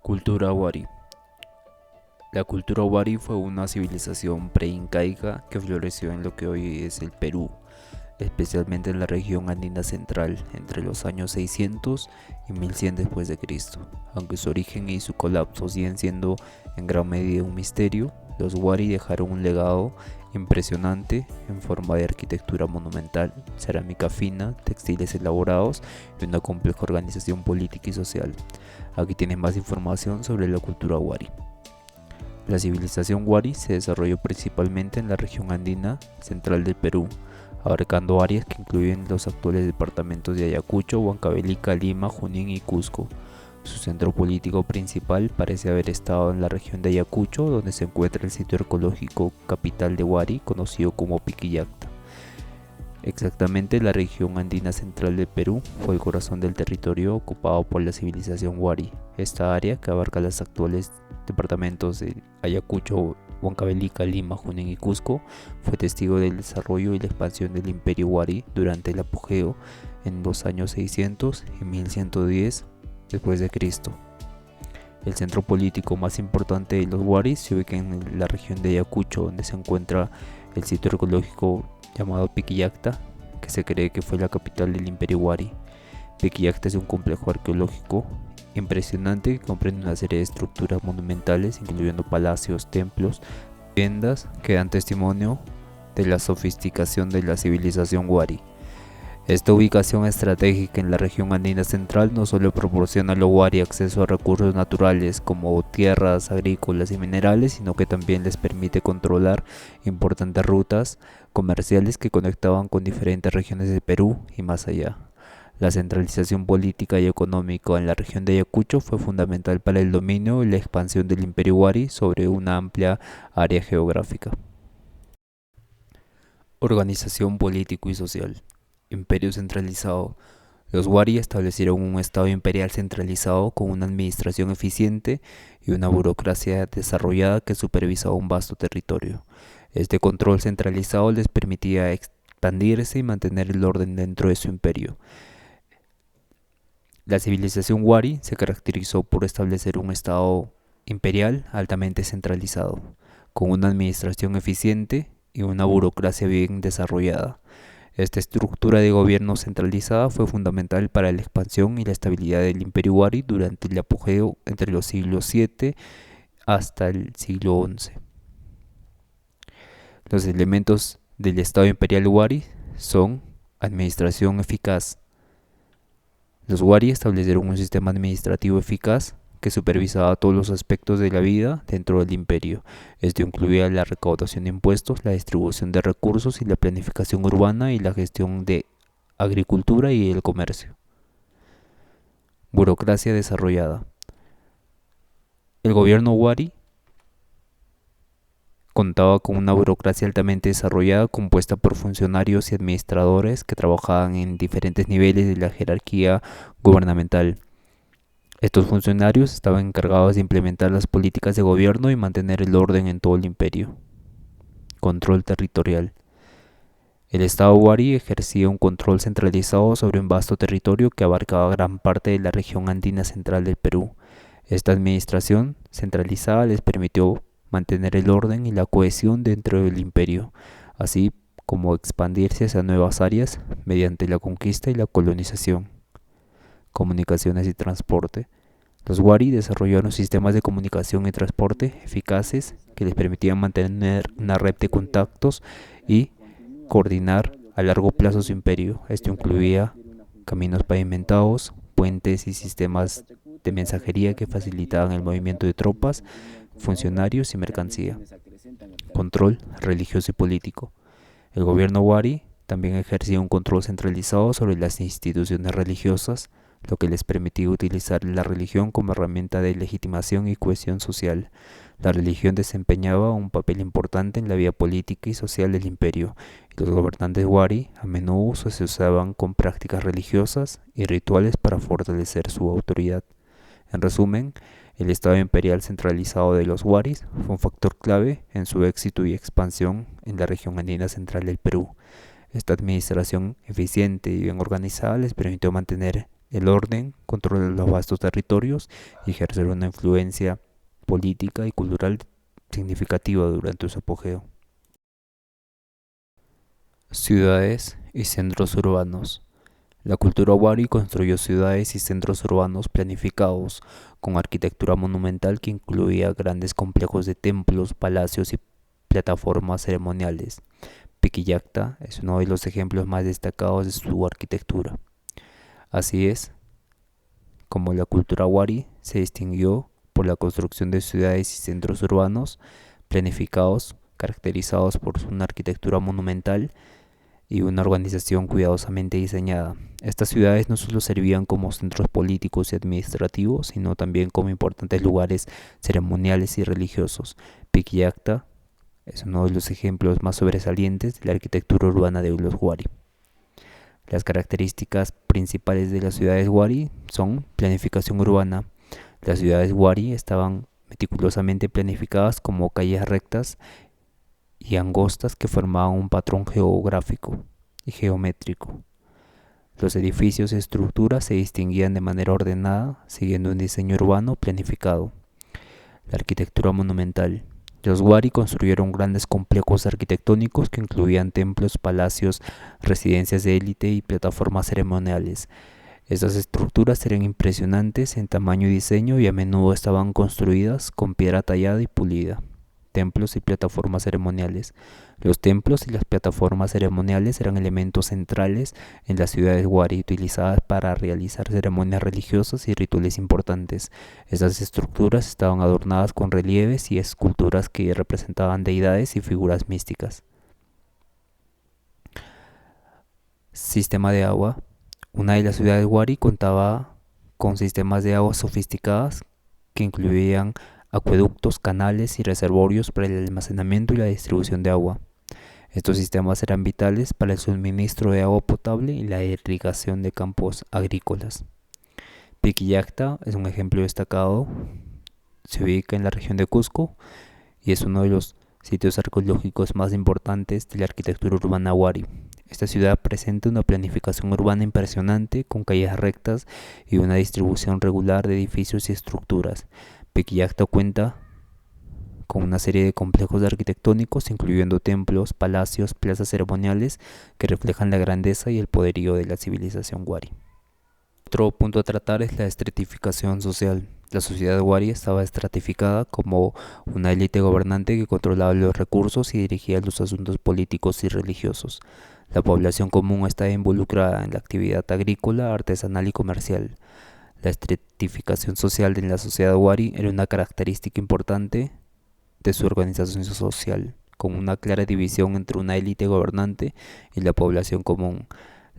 Cultura Wari. La cultura Wari fue una civilización pre-incaica que floreció en lo que hoy es el Perú, especialmente en la región andina central, entre los años 600 y 1100 después de Cristo. Aunque su origen y su colapso siguen siendo en gran medida un misterio, los Wari dejaron un legado impresionante en forma de arquitectura monumental, cerámica fina, textiles elaborados y una compleja organización política y social. Aquí tienes más información sobre la cultura Wari. La civilización Wari se desarrolló principalmente en la región andina central del Perú, abarcando áreas que incluyen los actuales departamentos de Ayacucho, Huancavelica, Lima, Junín y Cusco. Su centro político principal parece haber estado en la región de Ayacucho, donde se encuentra el sitio arqueológico capital de Wari, conocido como Piquillacta. Exactamente, la región andina central del Perú fue el corazón del territorio ocupado por la civilización Wari. Esta área, que abarca los actuales departamentos de Ayacucho, Huancavelica, Lima, Junín y Cusco, fue testigo del desarrollo y la expansión del imperio Wari durante el apogeo en los años 600 y 1110 después de Cristo. El centro político más importante de los Wari se ubica en la región de Ayacucho, donde se encuentra el sitio arqueológico llamado Piquillacta, que se cree que fue la capital del imperio Wari. Piquillacta es un complejo arqueológico impresionante que comprende una serie de estructuras monumentales, incluyendo palacios, templos, viviendas que dan testimonio de la sofisticación de la civilización Wari. Esta ubicación estratégica en la región andina central no solo proporciona a los Wari acceso a recursos naturales como tierras agrícolas y minerales, sino que también les permite controlar importantes rutas comerciales que conectaban con diferentes regiones de Perú y más allá. La centralización política y económica en la región de Ayacucho fue fundamental para el dominio y la expansión del imperio Wari sobre una amplia área geográfica. Organización político y social. Imperio centralizado. Los Wari establecieron un estado imperial centralizado con una administración eficiente y una burocracia desarrollada que supervisaba un vasto territorio. Este control centralizado les permitía expandirse y mantener el orden dentro de su imperio. La civilización Wari se caracterizó por establecer un estado imperial altamente centralizado, con una administración eficiente y una burocracia bien desarrollada. Esta estructura de gobierno centralizada fue fundamental para la expansión y la estabilidad del Imperio Wari durante el apogeo entre los siglos VII hasta el siglo XI. Los elementos del Estado Imperial Wari son administración eficaz. Los Wari establecieron un sistema administrativo eficaz que supervisaba todos los aspectos de la vida dentro del imperio. Esto incluía la recaudación de impuestos, la distribución de recursos y la planificación urbana y la gestión de agricultura y el comercio. Burocracia desarrollada. El gobierno Wari contaba con una burocracia altamente desarrollada compuesta por funcionarios y administradores que trabajaban en diferentes niveles de la jerarquía gubernamental. Estos funcionarios estaban encargados de implementar las políticas de gobierno y mantener el orden en todo el imperio. Control territorial. El Estado Wari ejercía un control centralizado sobre un vasto territorio que abarcaba gran parte de la región andina central del Perú. Esta administración centralizada les permitió mantener el orden y la cohesión dentro del imperio, así como expandirse hacia nuevas áreas mediante la conquista y la colonización. Comunicaciones y transporte. Los Wari desarrollaron sistemas de comunicación y transporte eficaces que les permitían mantener una red de contactos y coordinar a largo plazo su imperio. Esto incluía caminos pavimentados, puentes y sistemas de mensajería que facilitaban el movimiento de tropas, funcionarios y mercancía. Control religioso y político. El gobierno Wari también ejercía un control centralizado sobre las instituciones religiosas, lo que les permitía utilizar la religión como herramienta de legitimación y cohesión social. La religión desempeñaba un papel importante en la vida política y social del imperio, y los gobernantes Wari a menudo se asociaban con prácticas religiosas y rituales para fortalecer su autoridad. En resumen, el Estado imperial centralizado de los Waris fue un factor clave en su éxito y expansión en la región andina central del Perú. Esta administración eficiente y bien organizada les permitió mantener el orden, controlar los vastos territorios y ejercer una influencia política y cultural significativa durante su apogeo. Ciudades y centros urbanos. La cultura wari construyó ciudades y centros urbanos planificados con arquitectura monumental que incluía grandes complejos de templos, palacios y plataformas ceremoniales. Piquillacta es uno de los ejemplos más destacados de su arquitectura. Así es como la cultura wari se distinguió por la construcción de ciudades y centros urbanos planificados, caracterizados por una arquitectura monumental y una organización cuidadosamente diseñada. Estas ciudades no solo servían como centros políticos y administrativos, sino también como importantes lugares ceremoniales y religiosos. Piquillacta es uno de los ejemplos más sobresalientes de la arquitectura urbana de los wari. Las características principales de las ciudades wari son planificación urbana. Las ciudades wari estaban meticulosamente planificadas como calles rectas y angostas que formaban un patrón geográfico y geométrico. Los edificios y estructuras se distinguían de manera ordenada, siguiendo un diseño urbano planificado. La arquitectura monumental. Los wari construyeron grandes complejos arquitectónicos que incluían templos, palacios, residencias de élite y plataformas ceremoniales. Estas estructuras eran impresionantes en tamaño y diseño y a menudo estaban construidas con piedra tallada y pulida. Templos y plataformas ceremoniales. Los templos y las plataformas ceremoniales eran elementos centrales en las ciudades wari, utilizadas para realizar ceremonias religiosas y rituales importantes. Estas estructuras estaban adornadas con relieves y esculturas que representaban deidades y figuras místicas. Sistema de agua. Una de las ciudades wari contaba con sistemas de agua sofisticadas que incluían acueductos, canales y reservorios para el almacenamiento y la distribución de agua. Estos sistemas eran vitales para el suministro de agua potable y la irrigación de campos agrícolas. Piquillacta es un ejemplo destacado. Se ubica en la región de Cusco y es uno de los sitios arqueológicos más importantes de la arquitectura urbana wari. Esta ciudad presenta una planificación urbana impresionante con calles rectas y una distribución regular de edificios y estructuras. Piquillacta cuenta con una serie de complejos arquitectónicos, incluyendo templos, palacios, plazas ceremoniales que reflejan la grandeza y el poderío de la civilización wari. Otro punto a tratar es la estratificación social. La sociedad wari estaba estratificada como una élite gobernante que controlaba los recursos y dirigía los asuntos políticos y religiosos. La población común estaba involucrada en la actividad agrícola, artesanal y comercial. La estratificación social de la sociedad wari era una característica importante de su organización social, con una clara división entre una élite gobernante y la población común.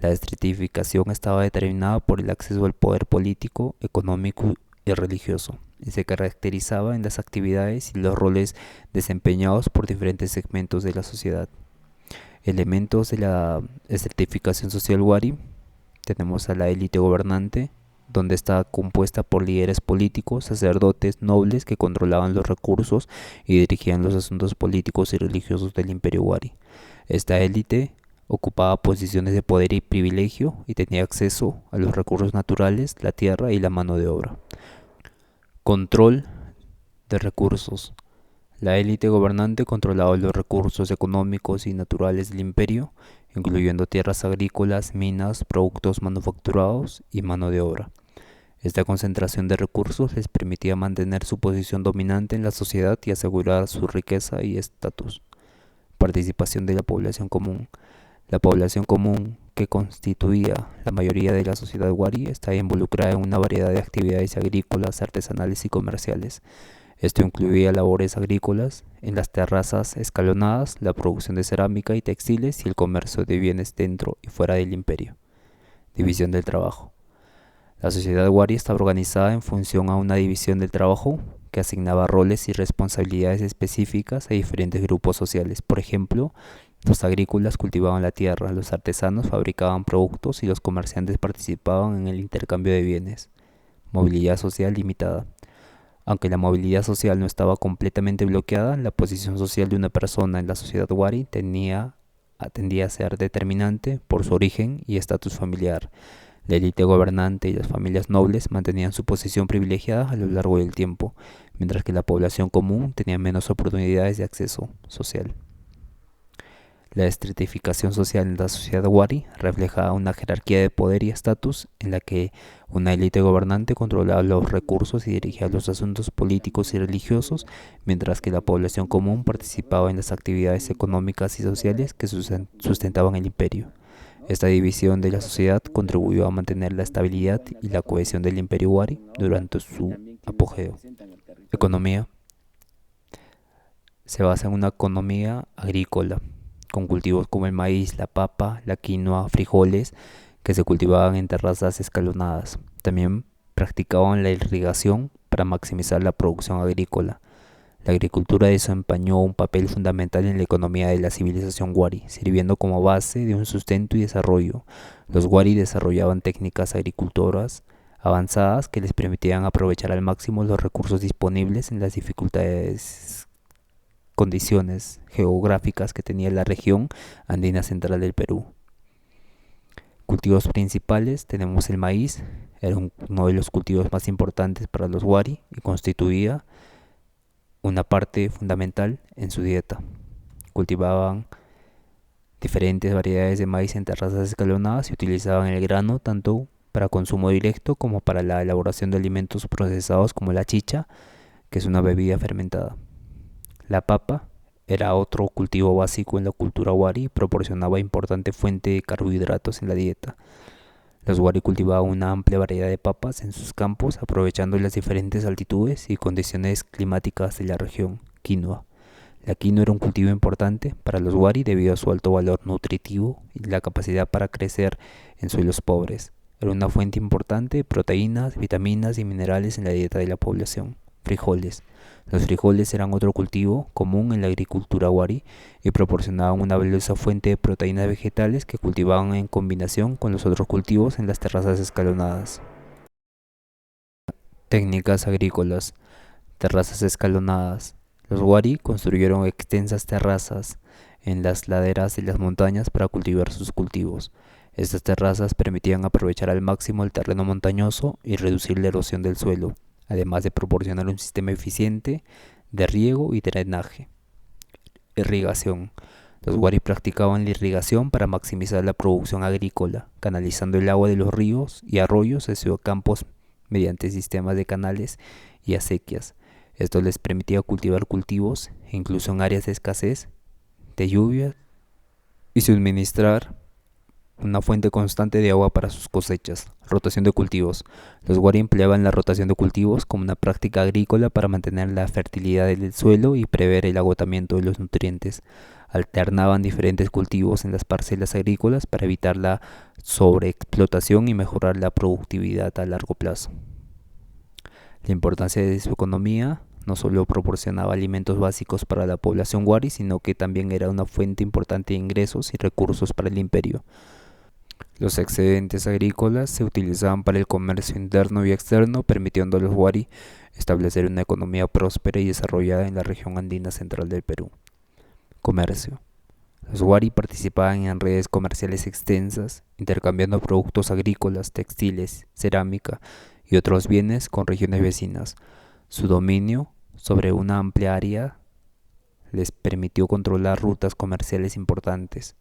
La estratificación estaba determinada por el acceso al poder político, económico y religioso, y se caracterizaba en las actividades y los roles desempeñados por diferentes segmentos de la sociedad. Elementos de la estratificación social wari: tenemos a la élite gobernante, donde está compuesta por líderes políticos, sacerdotes, nobles que controlaban los recursos y dirigían los asuntos políticos y religiosos del imperio wari. Esta élite ocupaba posiciones de poder y privilegio y tenía acceso a los recursos naturales, la tierra y la mano de obra. Control de recursos. La élite gobernante controlaba los recursos económicos y naturales del imperio, incluyendo tierras agrícolas, minas, productos manufacturados y mano de obra. Esta concentración de recursos les permitía mantener su posición dominante en la sociedad y asegurar su riqueza y estatus. Participación de la población común. La población común, que constituía la mayoría de la sociedad wari, estaba involucrada en una variedad de actividades agrícolas, artesanales y comerciales. Esto incluía labores agrícolas en las terrazas escalonadas, la producción de cerámica y textiles y el comercio de bienes dentro y fuera del imperio. División del trabajo. La sociedad wari estaba organizada en función a una división del trabajo que asignaba roles y responsabilidades específicas a diferentes grupos sociales. Por ejemplo, los agrícolas cultivaban la tierra, los artesanos fabricaban productos y los comerciantes participaban en el intercambio de bienes. Movilidad social limitada. Aunque la movilidad social no estaba completamente bloqueada, la posición social de una persona en la sociedad wari tendía a ser determinante por su origen y estatus familiar. La élite gobernante y las familias nobles mantenían su posición privilegiada a lo largo del tiempo, mientras que la población común tenía menos oportunidades de acceso social. La estratificación social en la sociedad wari refleja una jerarquía de poder y estatus en la que una élite gobernante controlaba los recursos y dirigía los asuntos políticos y religiosos, mientras que la población común participaba en las actividades económicas y sociales que sustentaban el imperio. Esta división de la sociedad contribuyó a mantener la estabilidad y la cohesión del imperio wari durante su apogeo. Economía. Se basa en una economía agrícola, con cultivos como el maíz, la papa, la quinoa, frijoles, que se cultivaban en terrazas escalonadas. También practicaban la irrigación para maximizar la producción agrícola. La agricultura desempeñó un papel fundamental en la economía de la civilización wari, sirviendo como base de un sustento y desarrollo. Los wari desarrollaban técnicas agricultoras avanzadas que les permitían aprovechar al máximo los recursos disponibles en las dificultades condiciones geográficas que tenía la región andina central del Perú. Cultivos principales tenemos el maíz, era uno de los cultivos más importantes para los wari y constituía una parte fundamental en su dieta. Cultivaban diferentes variedades de maíz en terrazas escalonadas y utilizaban el grano tanto para consumo directo como para la elaboración de alimentos procesados como la chicha, que es una bebida fermentada. La papa era otro cultivo básico en la cultura wari y proporcionaba importante fuente de carbohidratos en la dieta. Los wari cultivaban una amplia variedad de papas en sus campos, aprovechando las diferentes altitudes y condiciones climáticas de la región. Quinoa. La quinoa era un cultivo importante para los wari debido a su alto valor nutritivo y la capacidad para crecer en suelos pobres. Era una fuente importante de proteínas, vitaminas y minerales en la dieta de la población. Frijoles. Los frijoles eran otro cultivo común en la agricultura wari y proporcionaban una valiosa fuente de proteínas vegetales que cultivaban en combinación con los otros cultivos en las terrazas escalonadas. Técnicas agrícolas. Terrazas escalonadas. Los wari construyeron extensas terrazas en las laderas de las montañas para cultivar sus cultivos. Estas terrazas permitían aprovechar al máximo el terreno montañoso y reducir la erosión del suelo, además de proporcionar un sistema eficiente de riego y drenaje. Irrigación. Los wari practicaban la irrigación para maximizar la producción agrícola, canalizando el agua de los ríos y arroyos hacia campos mediante sistemas de canales y acequias. Esto les permitía cultivar cultivos, incluso en áreas de escasez de lluvia, y suministrar una fuente constante de agua para sus cosechas. Rotación de cultivos. Los wari empleaban la rotación de cultivos como una práctica agrícola para mantener la fertilidad del suelo y prever el agotamiento de los nutrientes. Alternaban diferentes cultivos en las parcelas agrícolas para evitar la sobreexplotación y mejorar la productividad a largo plazo. La importancia de su economía no solo proporcionaba alimentos básicos para la población wari, sino que también era una fuente importante de ingresos y recursos para el imperio. Los excedentes agrícolas se utilizaban para el comercio interno y externo, permitiendo a los wari establecer una economía próspera y desarrollada en la región andina central del Perú. Comercio. Los wari participaban en redes comerciales extensas, intercambiando productos agrícolas, textiles, cerámica y otros bienes con regiones vecinas. Su dominio sobre una amplia área les permitió controlar rutas comerciales importantes.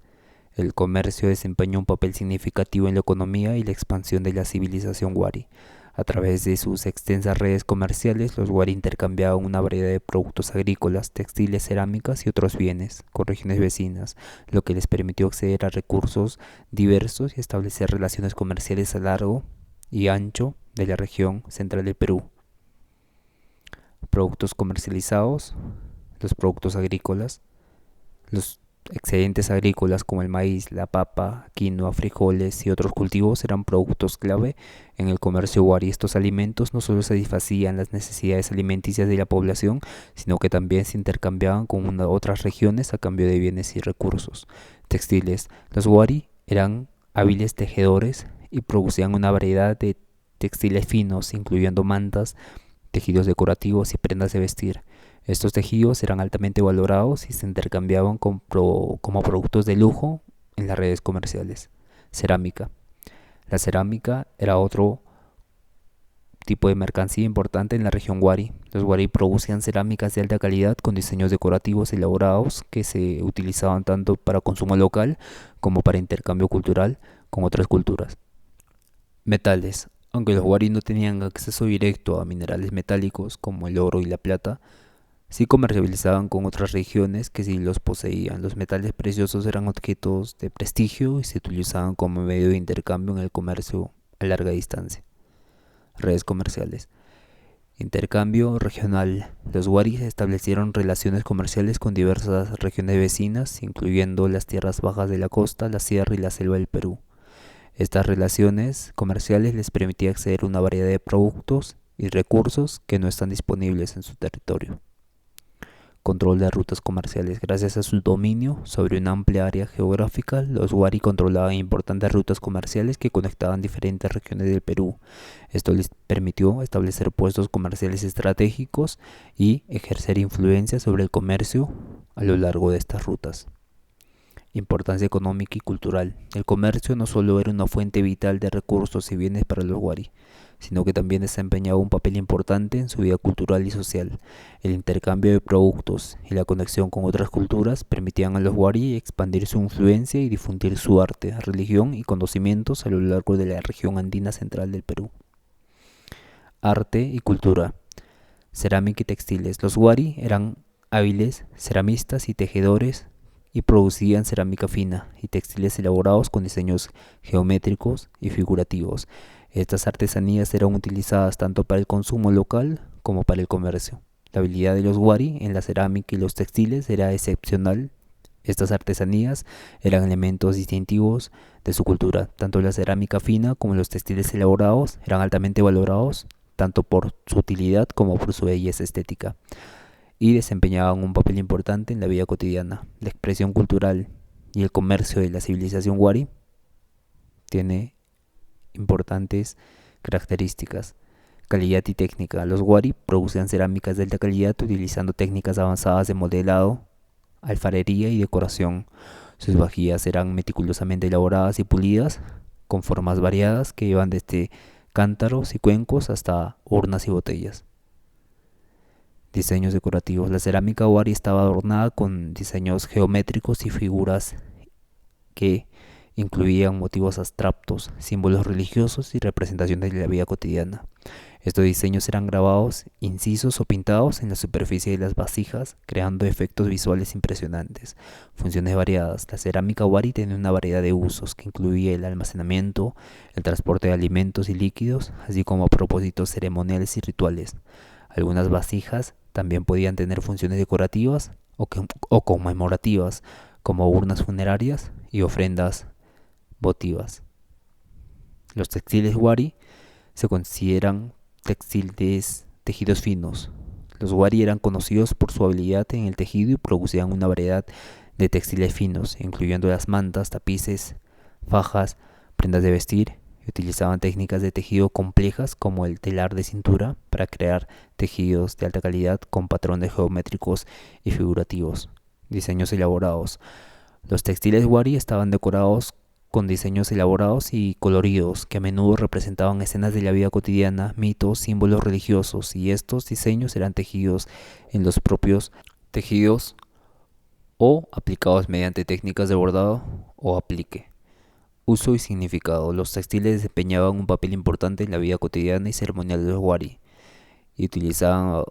El comercio desempeñó un papel significativo en la economía y la expansión de la civilización wari. A través de sus extensas redes comerciales, los wari intercambiaban una variedad de productos agrícolas, textiles, cerámicas y otros bienes con regiones vecinas, lo que les permitió acceder a recursos diversos y establecer relaciones comerciales a largo y ancho de la región central del Perú. Productos comercializados. Los productos agrícolas. Los excedentes agrícolas como el maíz, la papa, quinoa, frijoles y otros cultivos eran productos clave en el comercio wari. Estos alimentos no solo satisfacían las necesidades alimenticias de la población, sino que también se intercambiaban con otras regiones a cambio de bienes y recursos. Textiles. Los wari eran hábiles tejedores y producían una variedad de textiles finos, incluyendo mantas, tejidos decorativos y prendas de vestir. Estos tejidos eran altamente valorados y se intercambiaban como productos de lujo en las redes comerciales. Cerámica. La cerámica era otro tipo de mercancía importante en la región Wari. Los Wari producían cerámicas de alta calidad con diseños decorativos elaborados que se utilizaban tanto para consumo local como para intercambio cultural con otras culturas. Metales. Aunque los Wari no tenían acceso directo a minerales metálicos como el oro y la plata, sí comercializaban con otras regiones que sí los poseían. Los metales preciosos eran objetos de prestigio y se utilizaban como medio de intercambio en el comercio a larga distancia. Redes comerciales. Intercambio regional. Los waris establecieron relaciones comerciales con diversas regiones vecinas, incluyendo las tierras bajas de la costa, la sierra y la selva del Perú. Estas relaciones comerciales les permitía acceder a una variedad de productos y recursos que no están disponibles en su territorio. Control de rutas comerciales. Gracias a su dominio sobre una amplia área geográfica, los wari controlaban importantes rutas comerciales que conectaban diferentes regiones del Perú. Esto les permitió establecer puestos comerciales estratégicos y ejercer influencia sobre el comercio a lo largo de estas rutas. Importancia económica y cultural. El comercio no solo era una fuente vital de recursos y bienes para los wari, sino que también desempeñaba un papel importante en su vida cultural y social. El intercambio de productos y la conexión con otras culturas permitían a los wari expandir su influencia y difundir su arte, religión y conocimientos a lo largo de la región andina central del Perú. Arte y cultura. Cerámica y textiles. Los wari eran hábiles ceramistas y tejedores y producían cerámica fina y textiles elaborados con diseños geométricos y figurativos. Estas artesanías eran utilizadas tanto para el consumo local como para el comercio. La habilidad de los wari en la cerámica y los textiles era excepcional. Estas artesanías eran elementos distintivos de su cultura. Tanto la cerámica fina como los textiles elaborados eran altamente valorados, tanto por su utilidad como por su belleza estética, y desempeñaban un papel importante en la vida cotidiana. La expresión cultural y el comercio de la civilización wari tiene importantes características. Calidad y técnica. Los wari producían cerámicas de alta calidad utilizando técnicas avanzadas de modelado, alfarería y decoración. Sus vajillas eran meticulosamente elaboradas y pulidas, con formas variadas que iban desde cántaros y cuencos hasta urnas y botellas. Diseños decorativos. La cerámica wari estaba adornada con diseños geométricos y figuras que incluían motivos abstractos, símbolos religiosos y representaciones de la vida cotidiana. Estos diseños eran grabados, incisos o pintados en la superficie de las vasijas, creando efectos visuales impresionantes. Funciones variadas. La cerámica wari tenía una variedad de usos que incluía el almacenamiento, el transporte de alimentos y líquidos, así como propósitos ceremoniales y rituales. Algunas vasijas también podían tener funciones decorativas o conmemorativas, como urnas funerarias y ofrendas votivas. Los textiles wari se consideran textiles tejidos finos. Los wari eran conocidos por su habilidad en el tejido y producían una variedad de textiles finos, incluyendo las mantas, tapices, fajas, prendas de vestir. Utilizaban técnicas de tejido complejas como el telar de cintura para crear tejidos de alta calidad con patrones geométricos y figurativos. Diseños elaborados. Los textiles wari estaban decorados con diseños elaborados y coloridos que a menudo representaban escenas de la vida cotidiana, mitos, símbolos religiosos, y estos diseños eran tejidos en los propios tejidos o aplicados mediante técnicas de bordado o aplique. Uso y significado. Los textiles desempeñaban un papel importante en la vida cotidiana y ceremonial de los wari y utilizaban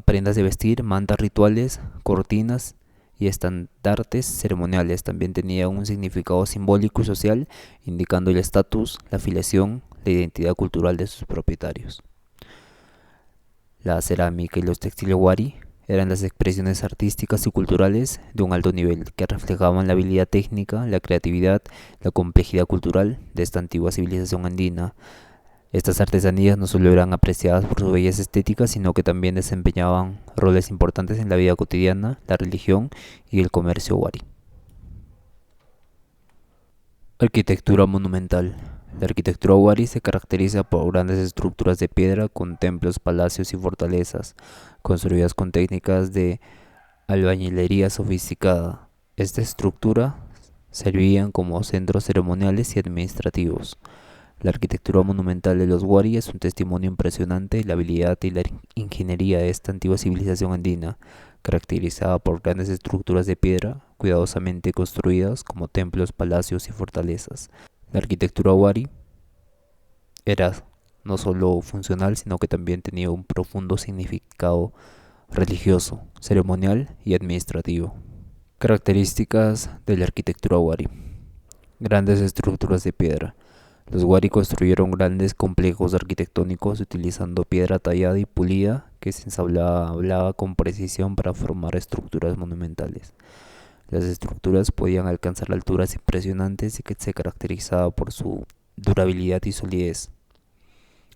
prendas de vestir, mantas rituales, cortinas y estandartes ceremoniales. También tenía un significado simbólico y social, indicando el estatus, la afiliación, la identidad cultural de sus propietarios. La cerámica y los textiles wari eran las expresiones artísticas y culturales de un alto nivel, que reflejaban la habilidad técnica, la creatividad, la complejidad cultural de esta antigua civilización andina. Estas artesanías no solo eran apreciadas por su belleza estética, sino que también desempeñaban roles importantes en la vida cotidiana, la religión y el comercio wari. Arquitectura monumental. La arquitectura wari se caracteriza por grandes estructuras de piedra con templos, palacios y fortalezas, construidas con técnicas de albañilería sofisticada. Esta estructura servían como centros ceremoniales y administrativos. La arquitectura monumental de los Wari es un testimonio impresionante de la habilidad y la ingeniería de esta antigua civilización andina, caracterizada por grandes estructuras de piedra cuidadosamente construidas como templos, palacios y fortalezas. La arquitectura Wari era no solo funcional, sino que también tenía un profundo significado religioso, ceremonial y administrativo. Características de la arquitectura Wari. Grandes estructuras de piedra. Los Wari construyeron grandes complejos arquitectónicos utilizando piedra tallada y pulida que se ensablaba con precisión para formar estructuras monumentales. Las estructuras podían alcanzar alturas impresionantes y que se caracterizaba por su durabilidad y solidez.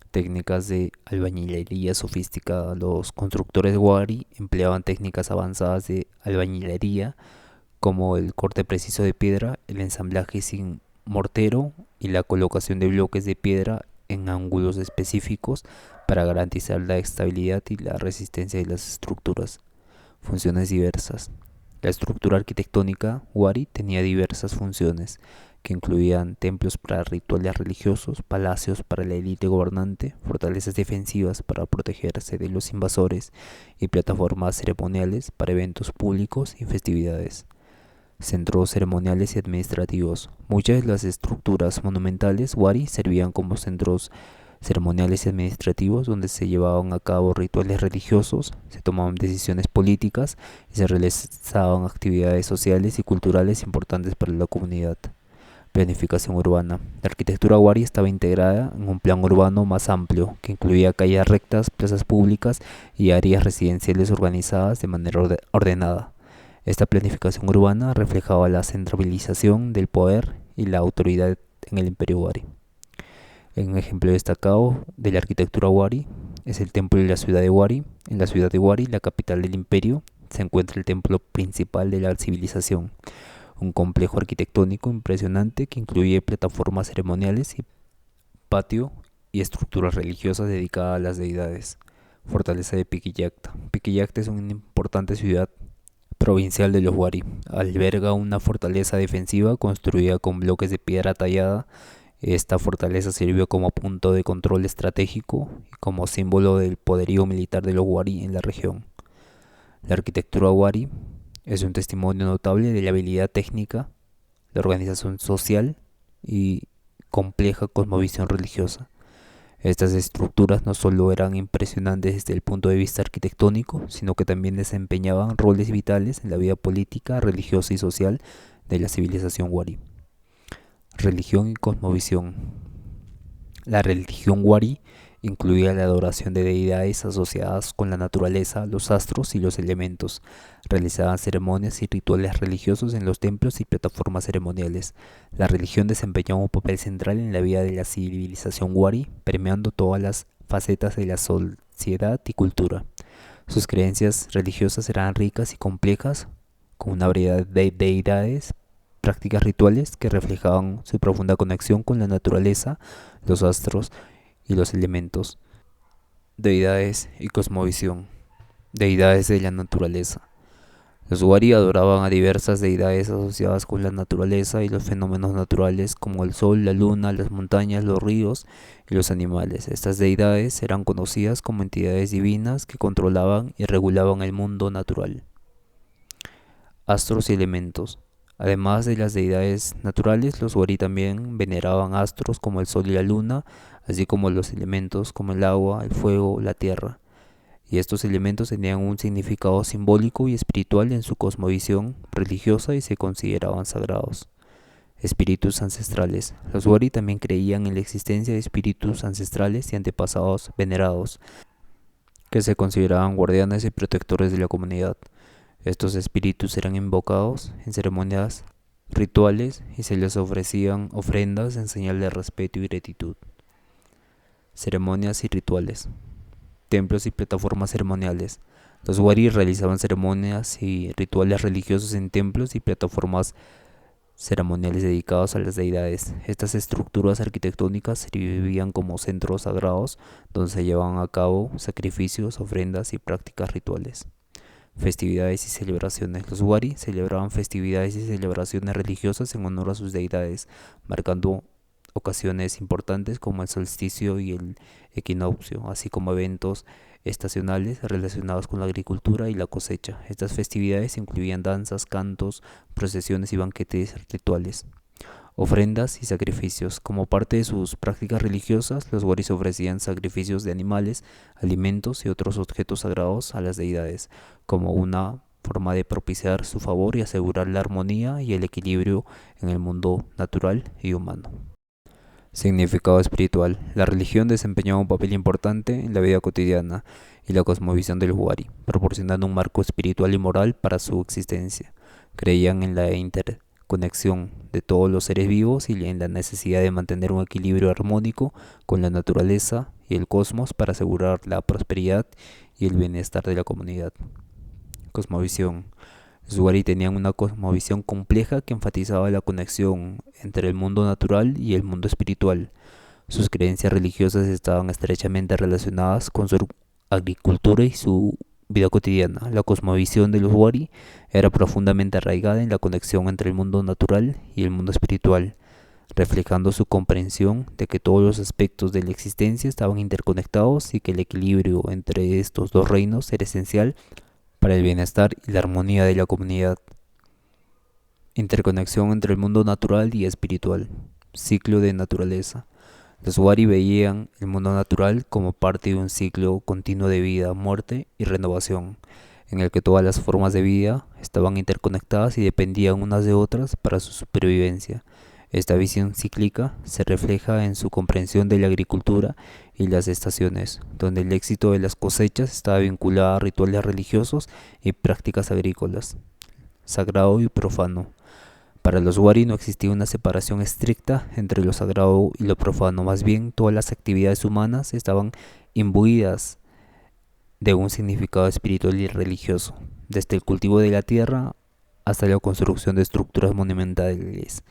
Técnicas de albañilería sofisticada. Los constructores Wari empleaban técnicas avanzadas de albañilería como el corte preciso de piedra, el ensamblaje sin mortero y la colocación de bloques de piedra en ángulos específicos para garantizar la estabilidad y la resistencia de las estructuras. Funciones diversas. La estructura arquitectónica Wari tenía diversas funciones, que incluían templos para rituales religiosos, palacios para la élite gobernante, fortalezas defensivas para protegerse de los invasores y plataformas ceremoniales para eventos públicos y festividades. Centros ceremoniales y administrativos. Muchas de las estructuras monumentales Wari servían como centros ceremoniales y administrativos donde se llevaban a cabo rituales religiosos, se tomaban decisiones políticas y se realizaban actividades sociales y culturales importantes para la comunidad. Planificación urbana. La arquitectura Wari estaba integrada en un plan urbano más amplio, que incluía calles rectas, plazas públicas y áreas residenciales organizadas de manera ordenada. Esta planificación urbana reflejaba la centralización del poder y la autoridad en el imperio Wari. Un ejemplo destacado de la arquitectura Wari es el templo de la ciudad de Wari. En la ciudad de Wari, la capital del imperio, se encuentra el templo principal de la civilización, un complejo arquitectónico impresionante que incluye plataformas ceremoniales y patio y estructuras religiosas dedicadas a las deidades. Fortaleza de Piquillacta. Piquillacta es una importante ciudad provincial de los Wari. Alberga una fortaleza defensiva construida con bloques de piedra tallada. Esta fortaleza sirvió como punto de control estratégico y como símbolo del poderío militar de los Wari en la región. La arquitectura Wari es un testimonio notable de la habilidad técnica, la organización social y compleja cosmovisión religiosa. Estas estructuras no solo eran impresionantes desde el punto de vista arquitectónico, sino que también desempeñaban roles vitales en la vida política, religiosa y social de la civilización Wari. Religión y cosmovisión. La religión Wari incluía la adoración de deidades asociadas con la naturaleza, los astros y los elementos. Realizaban ceremonias y rituales religiosos en los templos y plataformas ceremoniales. La religión desempeñaba un papel central en la vida de la civilización Wari, permeando todas las facetas de la sociedad y cultura. Sus creencias religiosas eran ricas y complejas, con una variedad de deidades, prácticas rituales que reflejaban su profunda conexión con la naturaleza, los astros y los elementos. Deidades y cosmovisión. Deidades de la naturaleza. Los Wari adoraban a diversas deidades asociadas con la naturaleza y los fenómenos naturales como el sol, la luna, las montañas, los ríos y los animales. Estas deidades eran conocidas como entidades divinas que controlaban y regulaban el mundo natural. Astros y elementos. Además de las deidades naturales, los Wari también veneraban astros como el sol y la luna, así como los elementos como el agua, el fuego, la tierra. Y estos elementos tenían un significado simbólico y espiritual en su cosmovisión religiosa y se consideraban sagrados. Espíritus ancestrales. Los Wari también creían en la existencia de espíritus ancestrales y antepasados venerados, que se consideraban guardianes y protectores de la comunidad. Estos espíritus eran invocados en ceremonias rituales y se les ofrecían ofrendas en señal de respeto y gratitud. Ceremonias y rituales. Templos y plataformas ceremoniales. Los Wari realizaban ceremonias y rituales religiosos en templos y plataformas ceremoniales dedicados a las deidades. Estas estructuras arquitectónicas servían como centros sagrados donde se llevaban a cabo sacrificios, ofrendas y prácticas rituales. festividades y celebraciones. Los wari celebraban festividades y celebraciones religiosas en honor a sus deidades, marcando ocasiones importantes como el solsticio y el equinoccio, así como eventos estacionales relacionados con la agricultura y la cosecha. Estas festividades incluían danzas, cantos, procesiones y banquetes rituales, ofrendas y sacrificios. Como parte de sus prácticas religiosas, los waris ofrecían sacrificios de animales, alimentos y otros objetos sagrados a las deidades, como una forma de propiciar su favor y asegurar la armonía y el equilibrio en el mundo natural y humano. Significado espiritual. La religión desempeñaba un papel importante en la vida cotidiana y la cosmovisión del wari, proporcionando un marco espiritual y moral para su existencia. Creían en la interconexión de todos los seres vivos y en la necesidad de mantener un equilibrio armónico con la naturaleza y el cosmos para asegurar la prosperidad y el bienestar de la comunidad. Cosmovisión. Los wari tenían una cosmovisión compleja que enfatizaba la conexión entre el mundo natural y el mundo espiritual. Sus creencias religiosas estaban estrechamente relacionadas con su agricultura y su vida cotidiana. La cosmovisión de los wari era profundamente arraigada en la conexión entre el mundo natural y el mundo espiritual, reflejando su comprensión de que todos los aspectos de la existencia estaban interconectados y que el equilibrio entre estos dos reinos era esencial para el bienestar y la armonía de la comunidad. Interconexión entre el mundo natural y espiritual. Ciclo de naturaleza. Los wari veían el mundo natural como parte de un ciclo continuo de vida, muerte y renovación, en el que todas las formas de vida estaban interconectadas y dependían unas de otras para su supervivencia. Esta visión cíclica se refleja en su comprensión de la agricultura y las estaciones, donde el éxito de las cosechas estaba vinculado a rituales religiosos y prácticas agrícolas, sagrado y profano. Para los wari no existía una separación estricta entre lo sagrado y lo profano, más bien todas las actividades humanas estaban imbuidas de un significado espiritual y religioso, desde el cultivo de la tierra hasta la construcción de estructuras monumentales.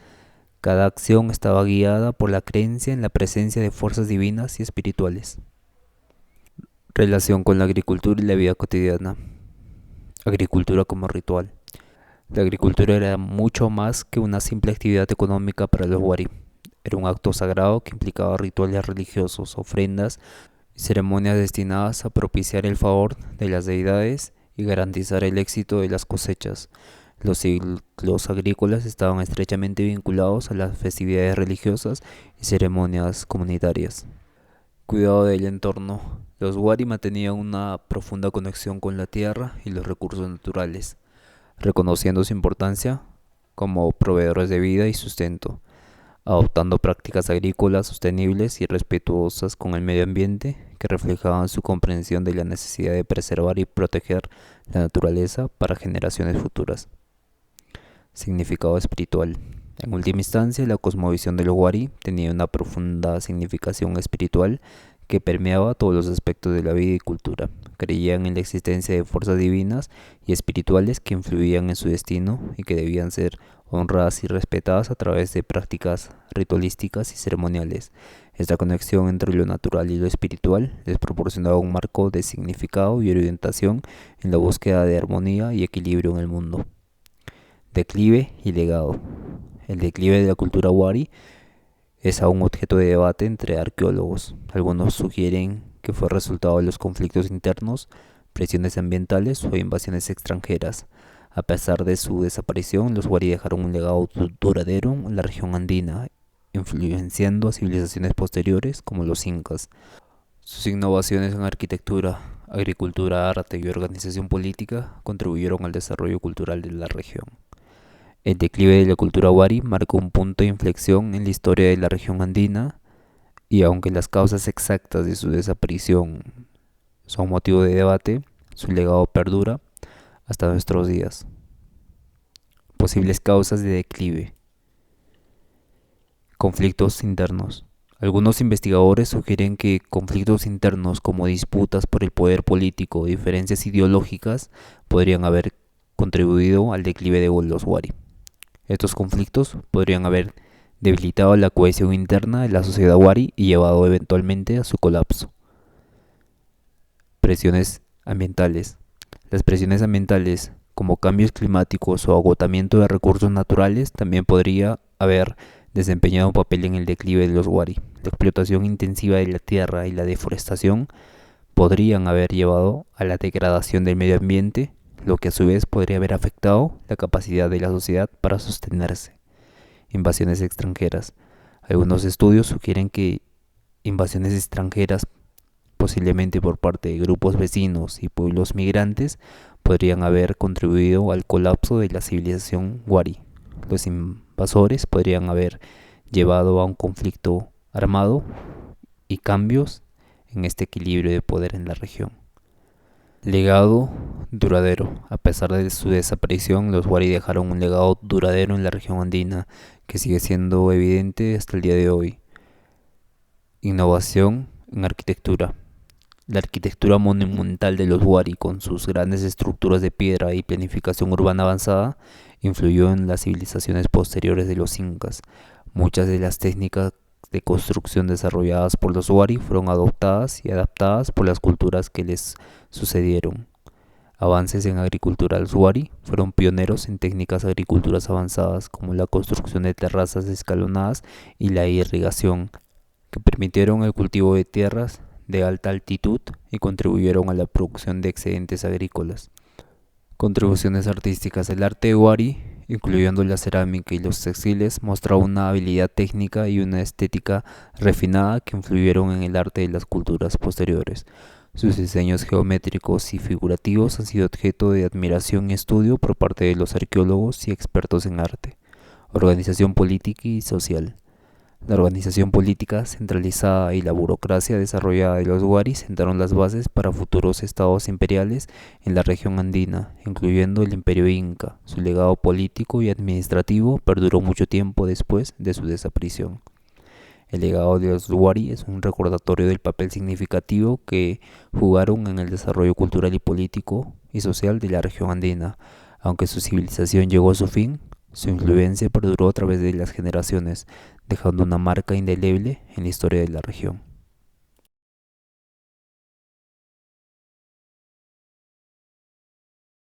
Cada acción estaba guiada por la creencia en la presencia de fuerzas divinas y espirituales. Relación con la agricultura y la vida cotidiana. Agricultura como ritual. La agricultura era mucho más que una simple actividad económica para los wari. Era un acto sagrado que implicaba rituales religiosos, ofrendas y ceremonias destinadas a propiciar el favor de las deidades y garantizar el éxito de las cosechas. Los ciclos agrícolas estaban estrechamente vinculados a las festividades religiosas y ceremonias comunitarias. Cuidado del entorno. Los wari mantenían una profunda conexión con la tierra y los recursos naturales, reconociendo su importancia como proveedores de vida y sustento, adoptando prácticas agrícolas sostenibles y respetuosas con el medio ambiente que reflejaban su comprensión de la necesidad de preservar y proteger la naturaleza para generaciones futuras. Significado espiritual. En última instancia, la cosmovisión de los wari tenía una profunda significación espiritual que permeaba todos los aspectos de la vida y cultura. Creían en la existencia de fuerzas divinas y espirituales que influían en su destino y que debían ser honradas y respetadas a través de prácticas ritualísticas y ceremoniales. Esta conexión entre lo natural y lo espiritual les proporcionaba un marco de significado y orientación en la búsqueda de armonía y equilibrio en el mundo. Declive y legado. El declive de la cultura wari es aún objeto de debate entre arqueólogos. Algunos sugieren que fue resultado de los conflictos internos, presiones ambientales o invasiones extranjeras. A pesar de su desaparición, los wari dejaron un legado duradero en la región andina, influenciando a civilizaciones posteriores como los incas. Sus innovaciones en arquitectura, agricultura, arte y organización política contribuyeron al desarrollo cultural de la región. El declive de la cultura wari marcó un punto de inflexión en la historia de la región andina, y aunque las causas exactas de su desaparición son motivo de debate, su legado perdura hasta nuestros días. Posibles causas de declive. Conflictos internos. Algunos investigadores sugieren que conflictos internos como disputas por el poder político o diferencias ideológicas podrían haber contribuido al declive de los wari. Estos conflictos podrían haber debilitado la cohesión interna de la sociedad wari y llevado eventualmente a su colapso. Presiones ambientales. Las presiones ambientales, como cambios climáticos o agotamiento de recursos naturales, también podría haber desempeñado un papel en el declive de los wari. La explotación intensiva de la tierra y la deforestación podrían haber llevado a la degradación del medio ambiente, lo que a su vez podría haber afectado la capacidad de la sociedad para sostenerse. Invasiones extranjeras. Algunos estudios sugieren que invasiones extranjeras, posiblemente por parte de grupos vecinos y pueblos migrantes, podrían haber contribuido al colapso de la civilización wari. Los invasores podrían haber llevado a un conflicto armado y cambios en este equilibrio de poder en la región. Legado duradero. A pesar de su desaparición, los wari dejaron un legado duradero en la región andina que sigue siendo evidente hasta el día de hoy. Innovación en arquitectura. La arquitectura monumental de los wari, con sus grandes estructuras de piedra y planificación urbana avanzada, influyó en las civilizaciones posteriores de los incas. Muchas de las técnicas de construcción desarrolladas por los wari fueron adoptadas y adaptadas por las culturas que les sucedieron. Avances en agricultura. Los wari fueron pioneros en técnicas agrícolas avanzadas como la construcción de terrazas escalonadas y la irrigación, que permitieron el cultivo de tierras de alta altitud y contribuyeron a la producción de excedentes agrícolas. Contribuciones artísticas. El arte wari, incluyendo la cerámica y los textiles, mostraba una habilidad técnica y una estética refinada que influyeron en el arte de las culturas posteriores. Sus diseños geométricos y figurativos han sido objeto de admiración y estudio por parte de los arqueólogos y expertos en arte. Organización política y social. La organización política centralizada y la burocracia desarrollada de los wari sentaron las bases para futuros estados imperiales en la región andina, incluyendo el imperio inca. Su legado político y administrativo perduró mucho tiempo después de su desaparición. El legado de los wari es un recordatorio del papel significativo que jugaron en el desarrollo cultural y político y social de la región andina. Aunque su civilización llegó a su fin, su influencia perduró a través de las generaciones, dejando una marca indeleble en la historia de la región.